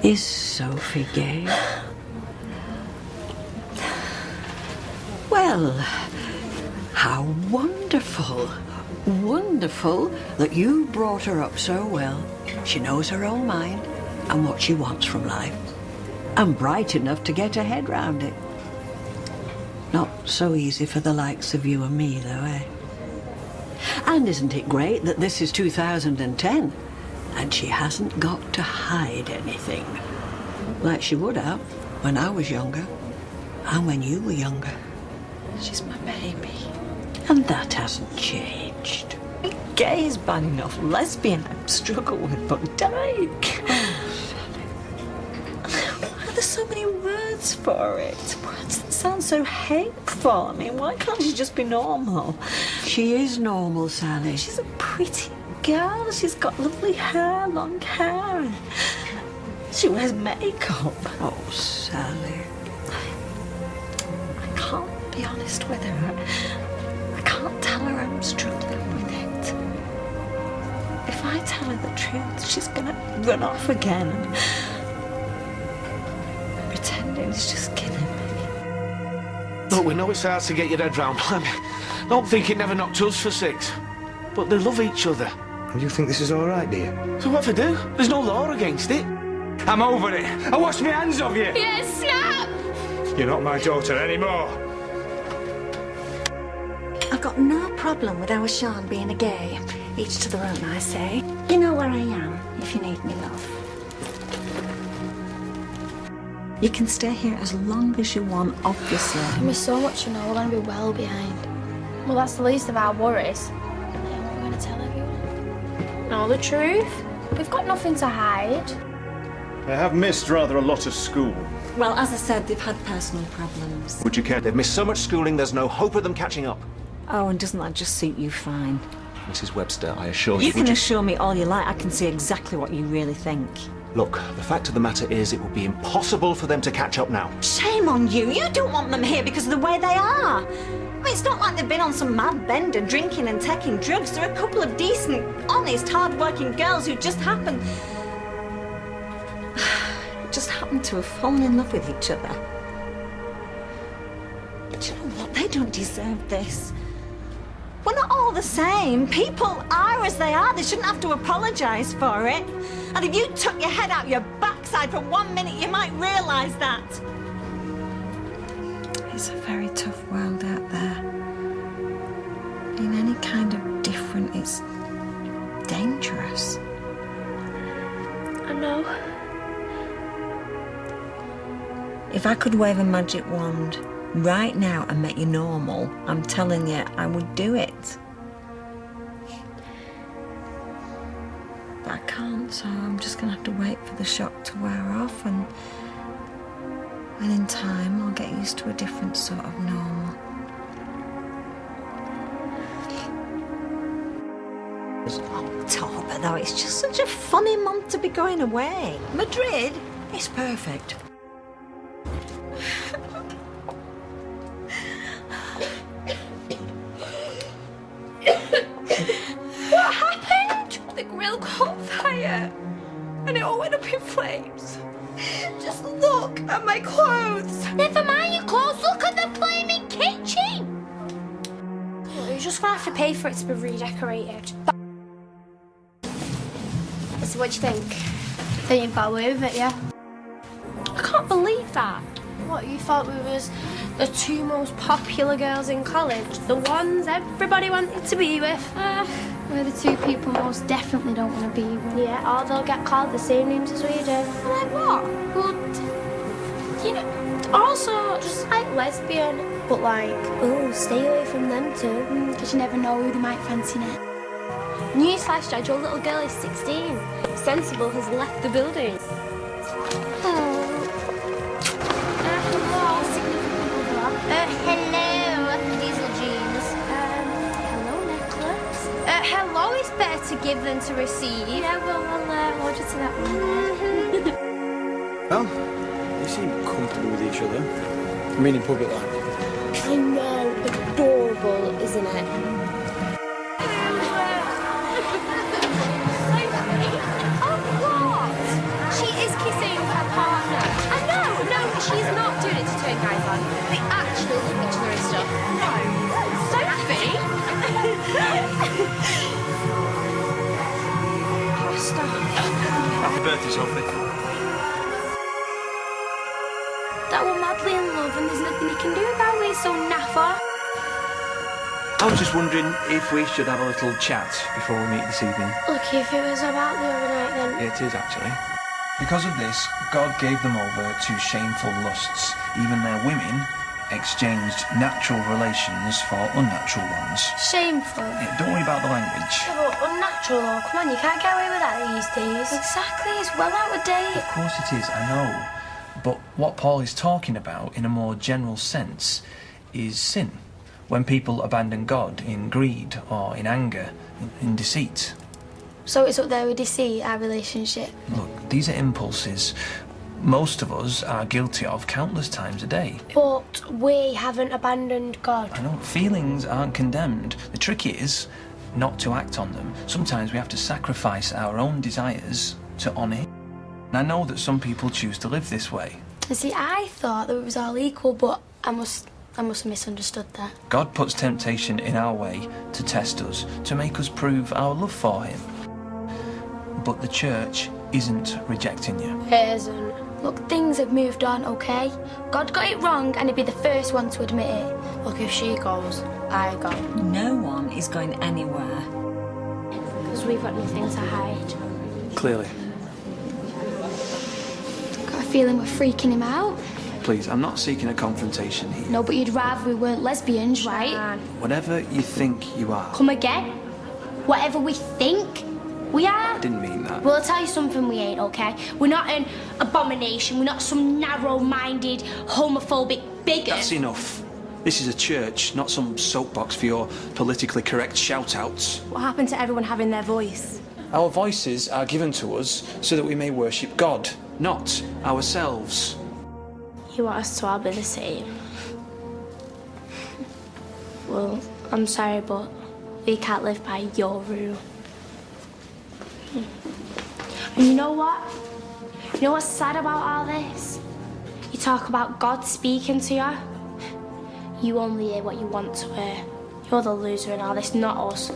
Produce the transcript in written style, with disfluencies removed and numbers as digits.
Is Sophie gay? Well, how wonderful. Wonderful that you brought her up so well. She knows her own mind and what she wants from life. And bright enough to get her head round it. Not so easy for the likes of you and me, though, eh? And isn't it great that this is 2010 and she hasn't got to hide anything? Like she would have when I was younger and when you were younger. She's my baby. And that hasn't changed. Gay is bad enough. Lesbian, I struggle with, but dyke. Why are there so many words for it? Words that sound so hateful. I mean, why can't she just be normal? She is normal, Sally. She's a pretty girl. She's got lovely hair, long hair. She wears makeup. Oh, Sally. I can't be honest with her. I can't tell her I'm struggling with it. If I tell her the truth, she's gonna run off again. And pretending is just killing me. Look, we know it's hard to get your head round. Don't think it never knocked us for six. But they love each other. And you think this is all right, dear? So what if I do? There's no law against it. I'm over it. I wash my hands of you. Yeah, snap! You're not my daughter anymore. I've got no problem with our Sian being a gay. Each to their own, I say. You know where I am if you need me, love. You can stay here as long as you want, obviously. I miss so much, you know, we're going to be well behind. Well, that's the least of our worries. Then we're going to tell everyone. No, the truth. We've got nothing to hide. They have missed rather a lot of school. Well, as I said, they've had personal problems. Would you care? They've missed so much schooling, there's no hope of them catching up. Oh, and doesn't that just suit you fine? Mrs. Webster, I assure you... You can assure me all you like. I can see exactly what you really think. Look, the fact of the matter is it would be impossible for them to catch up now. Shame on you. You don't want them here because of the way they are. I mean, it's not like they've been on some mad bender drinking and taking drugs. They're a couple of decent, honest, hard-working girls who just happened to have fallen in love with each other. Do you know what? They don't deserve this. We're not all the same. People are as they are. They shouldn't have to apologise for it. And if you took your head out your backside for 1 minute, you might realise that. It's a very tough world out there. Being any kind of different is dangerous. I know. If I could wave a magic wand right now and make you normal, I'm telling you, I would do it. But I can't, so I'm just gonna have to wait for the shock to wear off, and in time I'll get used to a different sort of normal. October, though, it's just such a funny month to be going away. Madrid? It's perfect. What happened? The grill caught fire and it all went up in flames. Just look at my clothes. Never mind your clothes, look at the flaming kitchen. Well, you're just gonna have to pay for it to be redecorated. So what do you think? Think you got away with it, yeah? I can't believe that. What, you thought we was the two most popular girls in college? The ones everybody wanted to be with? We're the two people most definitely don't want to be with. Yeah, or they'll get called the same names as we do. Like what? Well, you know, also just like lesbian, but like, oh, stay away from them too. Because you never know who they might fancy next. Newsflash, Dad, your little girl is 16. Sensible has left the building. Hello, Diesel Jeans. Hello, necklace. Hello is better to give than to receive. Yeah, we'll hold you to that one. Well, you seem comfortable with each other. I mean, in public life. I know, adorable, isn't it? Oh, what? She is kissing. to Sophie. That we're madly in love and there's nothing you can do about it, so naffa. I was just wondering if we should have a little chat before we meet this evening. Look, if it was about the other night, then... It is, actually. Because of this, God gave them over to shameful lusts. Even their women exchanged natural relations for unnatural ones. Shameful. Yeah, don't worry about the language. Yeah, but unnatural, though. Come on, you can't get away with that these days. Exactly, it's well out of date. Of course it is, I know. But what Paul is talking about, in a more general sense, is sin. When people abandon God in greed or in anger, in deceit. So it's up there with deceit, our relationship. Look, these are impulses most of us are guilty of countless times a day. But we haven't abandoned God. I know, feelings aren't condemned. The trick is not to act on them. Sometimes we have to sacrifice our own desires to honour Him. And I know that some people choose to live this way. You see, I thought that it was all equal, but I must have misunderstood that. God puts temptation in our way to test us, to make us prove our love for Him. But the church isn't rejecting you. It isn't. Look, things have moved on, okay? God got it wrong and he'd be the first one to admit it. Look, if she goes, I go. No one is going anywhere. Because we've got nothing to hide. Clearly. Got a feeling we're freaking him out. Please, I'm not seeking a confrontation here. No, but you'd rather we weren't lesbians, right? Whatever you think you are. Come again? Whatever we think we are? I didn't mean that. Well, I'll tell you something we ain't, okay? We're not an abomination. We're not some narrow-minded, homophobic bigot. That's enough. This is a church, not some soapbox for your politically correct shout-outs. What happened to everyone having their voice? Our voices are given to us so that we may worship God, not ourselves. You want us to all be the same? Well, I'm sorry, but we can't live by your rule. And you know what? You know what's sad about all this? You talk about God speaking to you. You only hear what you want to hear. You're the loser in all this, not us.